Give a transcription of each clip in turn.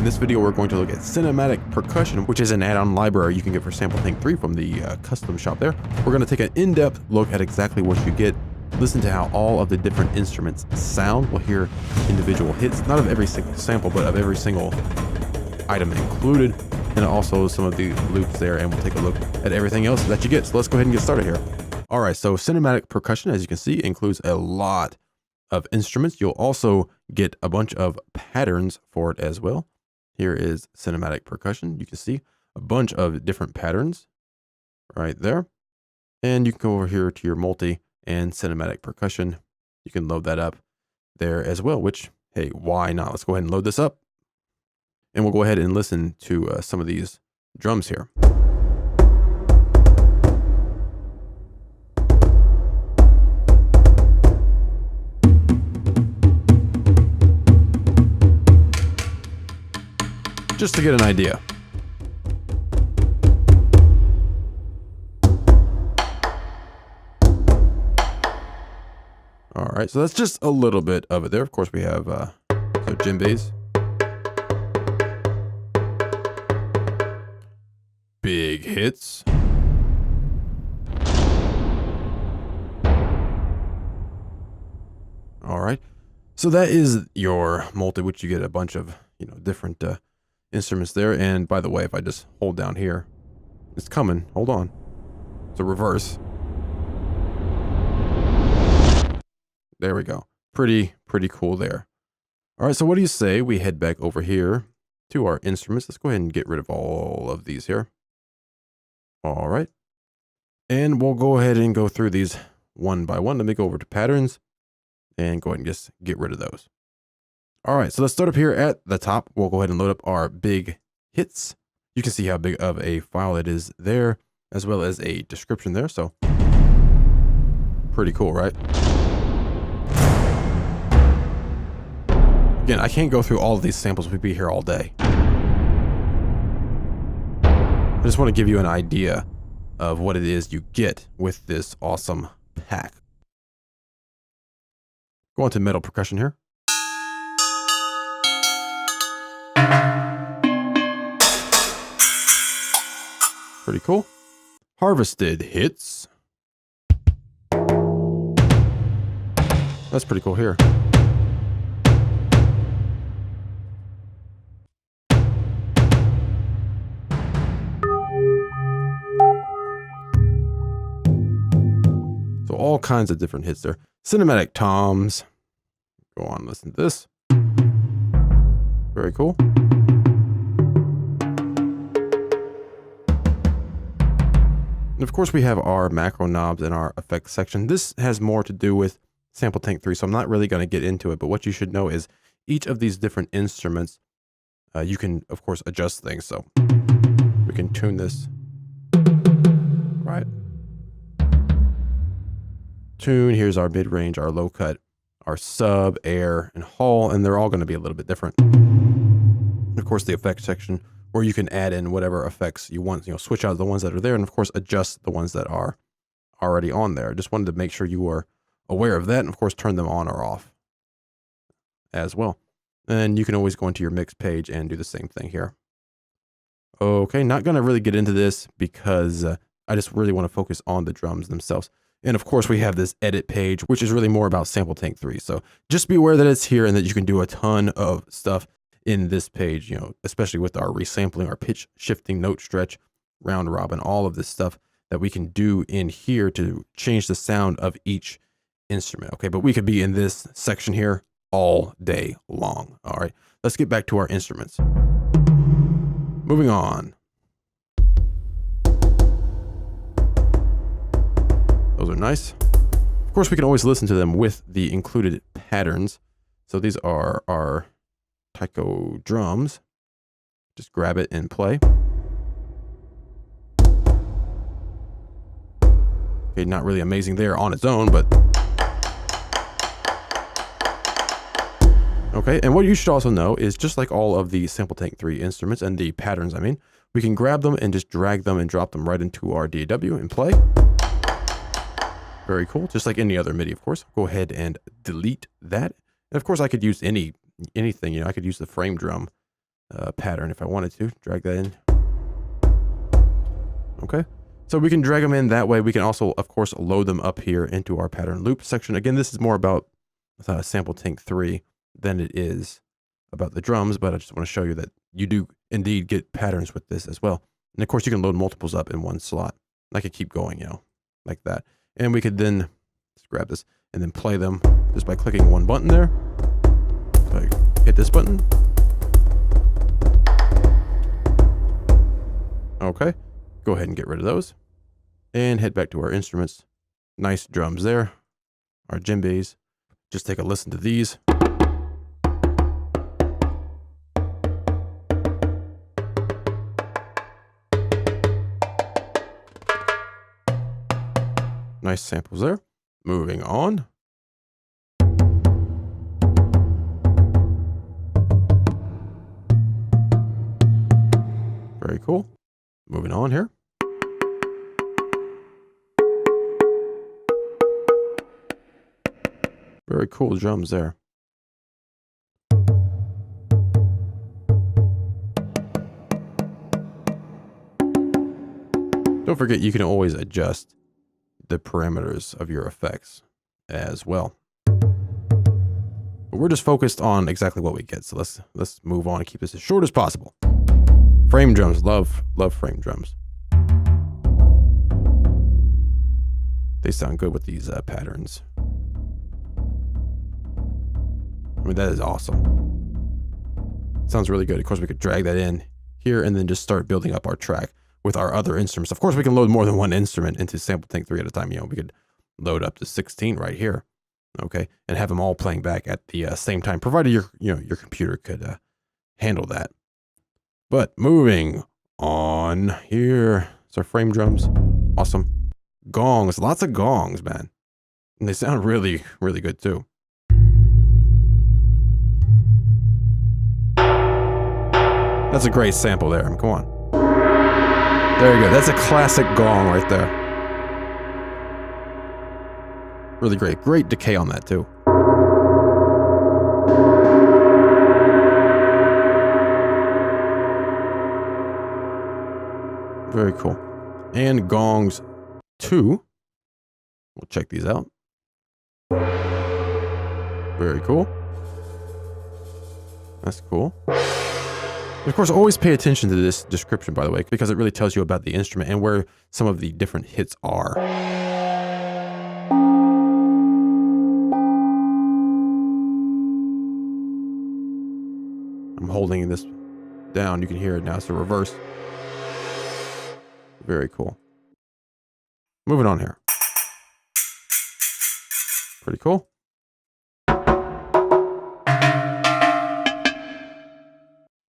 In this video, we're going to look at Cinematic Percussion, which is an add-on library you can get for Sampletank 3 from the custom shop there. We're going to take an in-depth look at exactly what you get, listen to how all of the different instruments sound. We'll hear individual hits, not of every single sample, but of every single item included, and also some of the loops there, and we'll take a look at everything else that you get. So let's go ahead and get started here. All right, so Cinematic Percussion, as you can see, includes a lot of instruments. You'll also get a bunch of patterns for it as well. Here is Cinematic Percussion. You can see a bunch of different patterns right there. And you can go over here to your multi and Cinematic Percussion. You can load that up there as well, which, hey, why not? Let's go ahead and load this up. And we'll go ahead and listen to some of these drums here. Just to get an idea. All right, so that's just a little bit of it there. Of course, we have so djembes, big hits, all right. So that is your multi, which you get a bunch of different instruments there. And by the way, if I just hold down here, it's coming. Hold on. It's a reverse. There we go. Pretty cool there. All right, so what do you say we head back over here to our instruments? Let's go ahead and get rid of all of these here. All right. And we'll go ahead and go through these one by one. Let me go over to patterns and go ahead and just get rid of those. All right, so let's start up here at the top. We'll go ahead and load up our big hits. You can see how big of a file it is there, as well as a description there. So pretty cool, right? Again, I can't go through all of these samples. We'd be here all day. I just want to give you an idea of what it is you get with this awesome pack. Go on to metal percussion here. Pretty cool. Harvested hits. That's pretty cool here. So all kinds of different hits there. Cinematic toms. Go on, listen to this. Very cool. And of course, we have our macro knobs and our effects section. This has more to do with Sampletank 3, so I'm not really going to get into it. But what you should know is each of these different instruments, you can, of course, adjust things. So we can tune this, right? Tune, here's our mid-range, our low cut, our sub, air, and hall, and they're all going to be a little bit different. And of course, the effects section, or you can add in whatever effects you want, switch out the ones that are there, and of course, adjust the ones that are already on there. Just wanted to make sure you were aware of that, and of course, turn them on or off as well. And you can always go into your mix page and do the same thing here. Okay, not going to really get into this because I just really want to focus on the drums themselves. And of course, we have this edit page, which is really more about Sampletank 3. So just be aware that it's here and that you can do a ton of stuff in this page, especially with our resampling, our pitch shifting, note stretch, round robin, all of this stuff that we can do in here to change the sound of each instrument. Okay, but we could be in this section here all day long. All right, let's get back to our instruments. Moving on. Those are nice. Of course, we can always listen to them with the included patterns. So these are our Taiko Drums. Just grab it and play. Okay, not really amazing there on its own, but okay. And what you should also know is, just like all of the Sampletank 3 instruments and the patterns, we can grab them and just drag them and drop them right into our DAW and play. Very cool. Just like any other MIDI, of course. Go ahead and delete that. And of course, I could use anything. I could use the frame drum pattern if I wanted to. Drag that in. Okay. So we can drag them in that way. We can also, of course, load them up here into our pattern loop section. Again, this is more about Sampletank 3 than it is about the drums, but I just want to show you that you do indeed get patterns with this as well. And of course, you can load multiples up in one slot. I could keep going, you know, like that. And we could then just grab this and then play them just by clicking one button there. So I hit this button. Okay. Go ahead and get rid of those. And head back to our instruments. Nice drums there. Our djembes. Just take a listen to these. Nice samples there. Moving on. Very cool. Moving on here. Very cool drums there. Don't forget, you can always adjust the parameters of your effects as well. But we're just focused on exactly what we get. So let's move on and keep this as short as possible. Frame drums, love frame drums. They sound good with these patterns. I mean, that is awesome. Sounds really good. Of course, we could drag that in here and then just start building up our track with our other instruments. Of course, we can load more than one instrument into Sampletank 3 at a time. You know, we could load up to 16 right here, okay, and have them all playing back at the same time, provided your computer could handle that. But moving on here, so frame drums, awesome. Gongs, lots of gongs, man, and they sound really, really good too. That's a great sample there. I mean, come on. There you go. That's a classic gong right there. Really great. Great decay on that too. Very cool. And gongs 2. We'll check these out. Very cool. That's cool. Of course, always pay attention to this description, by the way, because it really tells you about the instrument and where some of the different hits are. I'm holding this down. You can hear it now. It's the reverse. Very cool. Moving on here. Pretty cool.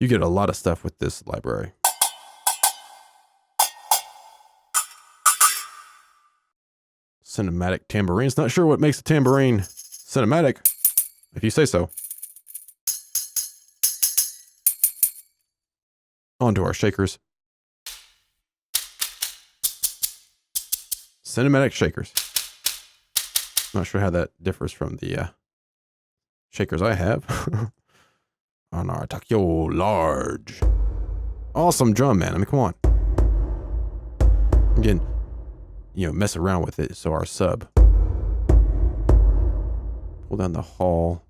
You get a lot of stuff with this library. Cinematic tambourines. Not sure what makes a tambourine cinematic, if you say so. On to our shakers. Cinematic shakers. Not sure how that differs from the shakers I have. On our Taiko large. Awesome drum, man. I mean, come on. Again, you know, mess around with it. So our sub. Pull down the hall.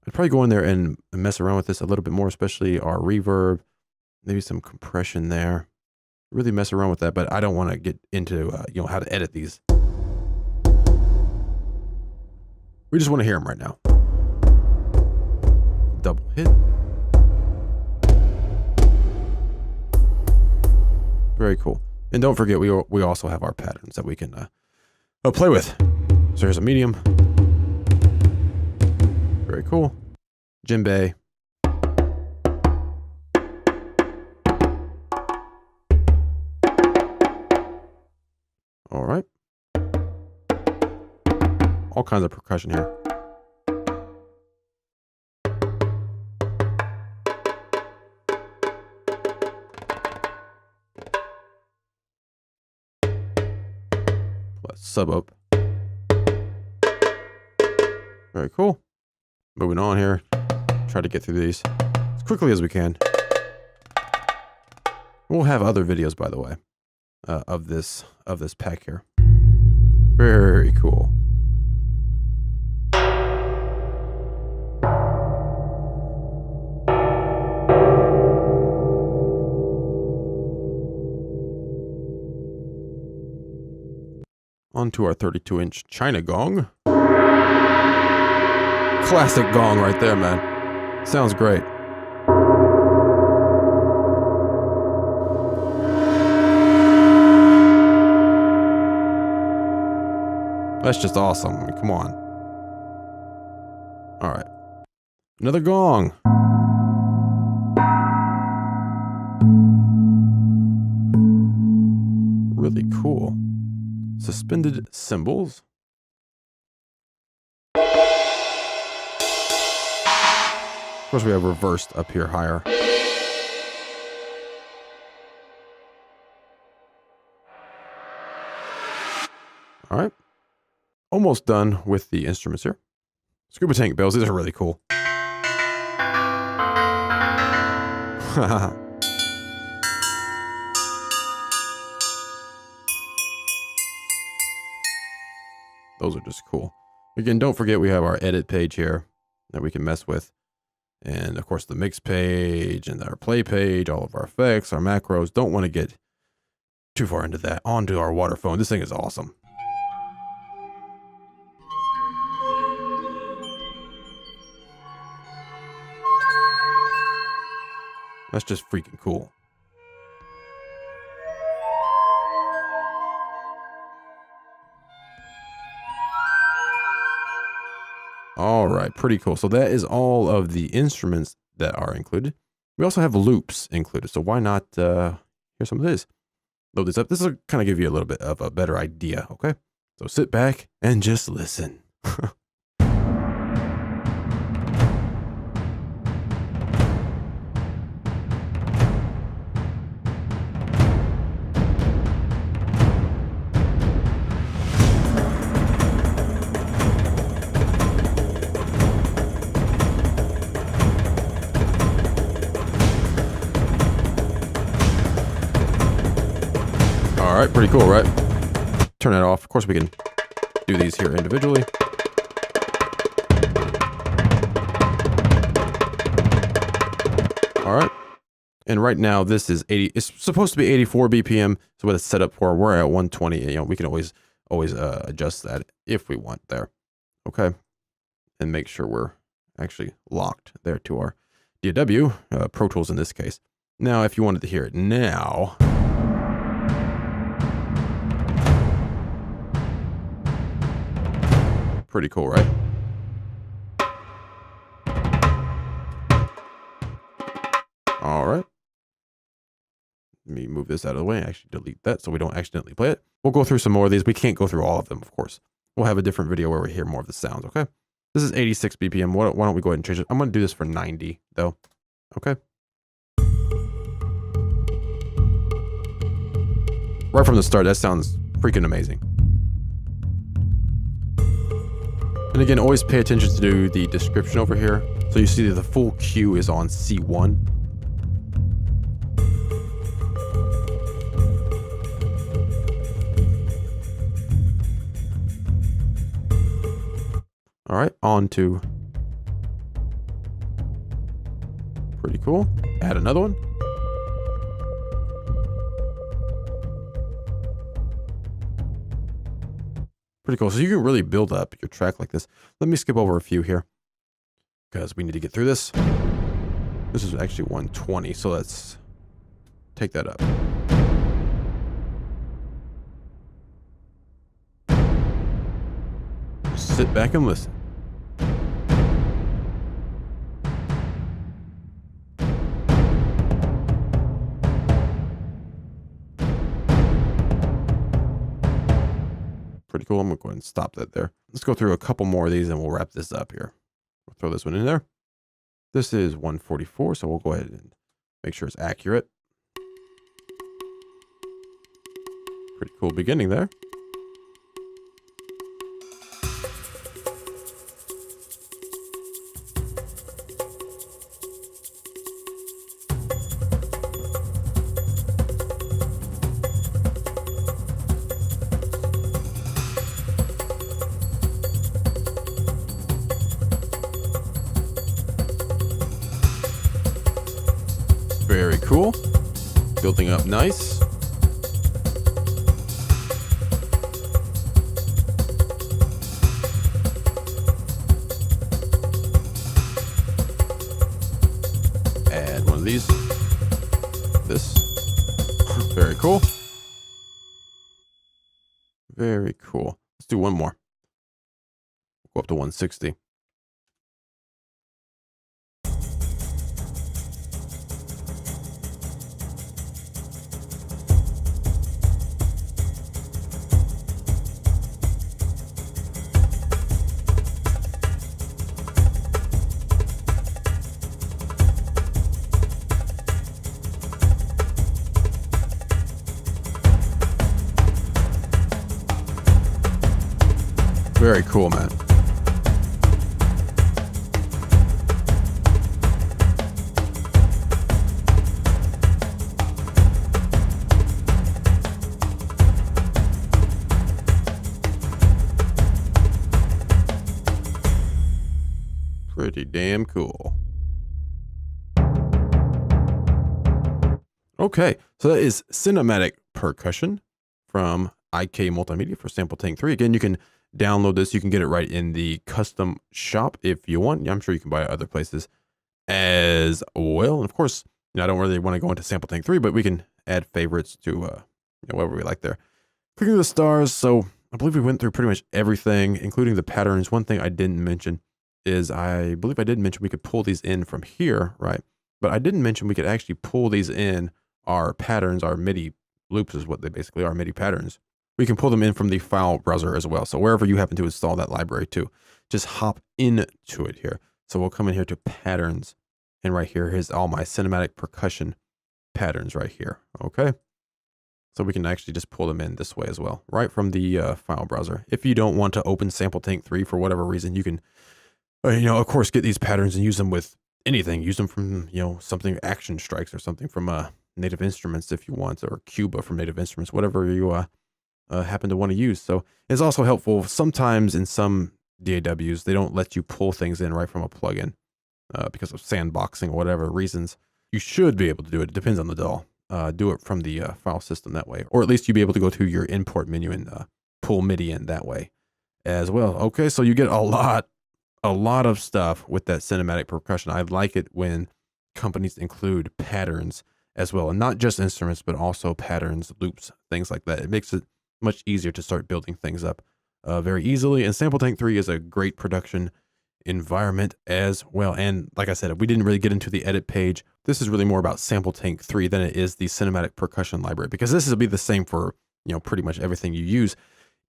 I'd probably go in there and mess around with this a little bit more, especially our reverb. Maybe some compression there. Really mess around with that, but I don't want to get into, you know, how to edit these. We just want to hear them right now. Double hit. Very cool. And don't forget, we also have our patterns that we can play with. So here's a medium. Very cool. Djembe. All right. All kinds of percussion here. Let's sub up. Very cool. Moving on here. Try to get through these as quickly as we can. We'll have other videos, by the way, of this pack here. Very cool. Onto our 32-inch China Gong. Classic Gong right there, man. Sounds great. That's just awesome. I mean, come on. All right. Another Gong. Really cool. Suspended cymbals. Of course, we have reversed up here higher. All right. Almost done with the instruments here. Scuba tank bells. These are really cool. Those are just cool. Again, don't forget we have our edit page here that we can mess with. And of course the mix page and our play page, all of our effects, our macros. Don't want to get too far into that. Onto our water phone. This thing is awesome. That's just freaking cool. All right, pretty cool. So that is all of the instruments that are included. We also have loops included. So why not hear some of this? Load this up. This will kind of give you a little bit of a better idea, okay? So sit back and just listen. All right, pretty cool, right? Turn it off. Of course, we can do these here individually. All right. And right now, this is 80. It's supposed to be 84 BPM. So what it's set up for, we're at 120. You know, we can always adjust that if we want there. Okay. And make sure we're actually locked there to our DAW, Pro Tools in this case. Now, if you wanted to hear it now. Pretty cool, right? All right. Let me move this out of the way. Actually delete that so we don't accidentally play it. We'll go through some more of these. We can't go through all of them, of course. We'll have a different video where we hear more of the sounds, okay? This is 86 BPM. Why don't we go ahead and change it? I'm going to do this for 90, though. Okay. Right from the start, that sounds freaking amazing. And again, always pay attention to the description over here. So you see that the full cue is on C1. All right, on to. Pretty cool. Add another one. Pretty cool. So you can really build up your track like this. Let me skip over a few here because we need to get through this. This is actually 120, so let's take that up. Just sit back and listen. Pretty cool. I'm going to go ahead and stop that there. Let's go through a couple more of these and we'll wrap this up here. We'll throw this one in there. This is 144, so we'll go ahead and make sure it's accurate. Pretty cool beginning there. Very cool. Building up nice. Add one of these. This. Very cool. Very cool. Let's do one more. Go up to 160. Very cool, man. Pretty damn cool. Okay, so that is Cinematic Percussion from IK Multimedia for Sampletank 3. Again, you can download this. You can get it right in the custom shop if you want. I'm sure you can buy it other places as well. And of course, I don't really want to go into Sampletank 3, but we can add favorites to whatever we like there. Clicking the stars. So I believe we went through pretty much everything, including the patterns. One thing I didn't mention is I believe I did mention we could pull these in from here, right? But I didn't mention we could actually pull these in our patterns, our Midi loops is what they basically are, Midi patterns. We can pull them in from the file browser as well. So wherever you happen to install that library to, just hop into it here. So we'll come in here to patterns, and right here is all my cinematic percussion patterns right here. Okay. So we can actually just pull them in this way as well, right from the file browser. If you don't want to open Sampletank 3 for whatever reason, you can, of course, get these patterns and use them with anything. Use them from, something Action Strikes or something from Native Instruments if you want, or Cuba from Native Instruments, whatever you happen to want to use. So it's also helpful sometimes in some DAWs, they don't let you pull things in right from a plugin because of sandboxing or whatever reasons. You should be able to do it. It depends on the DAW. Do it from the file system that way, or at least you'll be able to go to your import menu and pull MIDI in that way as well. Okay, so you get a lot of stuff with that cinematic percussion. I like it when companies include patterns as well, and not just instruments, but also patterns, loops, things like that. It makes it much easier to start building things up very easily. And Sampletank 3 is a great production environment as well. And like I said, we didn't really get into the edit page. This is really more about Sampletank 3 than it is the cinematic percussion library, because this will be the same for, pretty much everything you use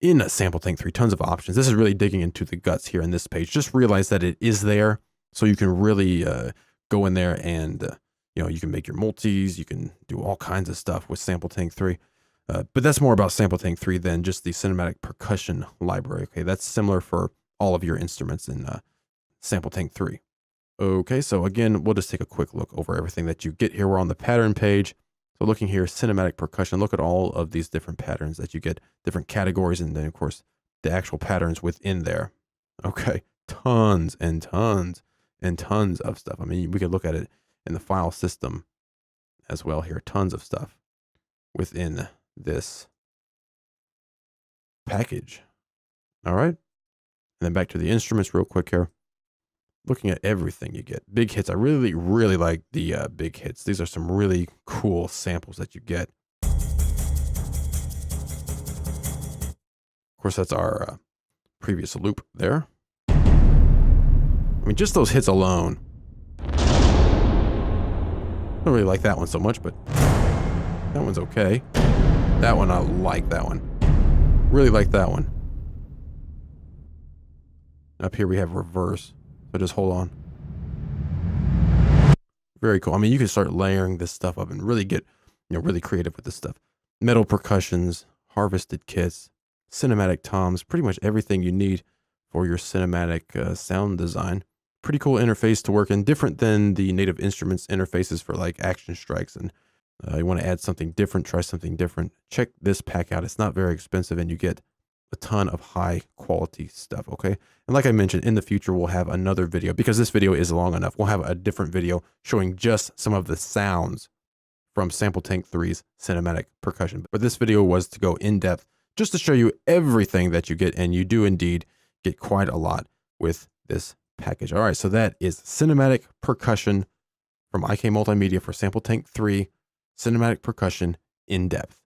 in Sampletank 3. Tons of options. This is really digging into the guts here in this page. Just realize that it is there, so you can really go in there and you can make your multis, you can do all kinds of stuff with Sampletank 3. But that's more about Sampletank 3 than just the cinematic percussion library. Okay, that's similar for all of your instruments in Sampletank 3. Okay, so again, we'll just take a quick look over everything that you get here. We're on the pattern page. So looking here, cinematic percussion, look at all of these different patterns that you get, different categories, and then of course, the actual patterns within there. Okay, tons and tons and tons of stuff. I mean, we could look at it in the file system as well here. Tons of stuff within this package. All right. And then back to the instruments real quick here. Looking at everything you get. Big hits. I really, really like the big hits. These are some really cool samples that you get. Of course, that's our previous loop there. I mean, just those hits alone. I don't really like that one so much, but that one's okay. That one, I like that one. Really like that one. Up here we have reverse. So just hold on. Very cool. I mean, you can start layering this stuff up and really get, really creative with this stuff. Metal percussions, harvested kits, cinematic toms, pretty much everything you need for your cinematic sound design. Pretty cool interface to work in, different than the Native Instruments interfaces for like Action Strikes. And you want to add something different, try something different. Check this pack out. It's not very expensive and you get a ton of high quality stuff. Okay. And like I mentioned, in the future, we'll have another video, because this video is long enough. We'll have a different video showing just some of the sounds from Sampletank 3's cinematic percussion. But this video was to go in depth just to show you everything that you get, and you do indeed get quite a lot with this package. All right, so that is cinematic percussion from IK Multimedia for Sampletank 3 cinematic percussion in depth.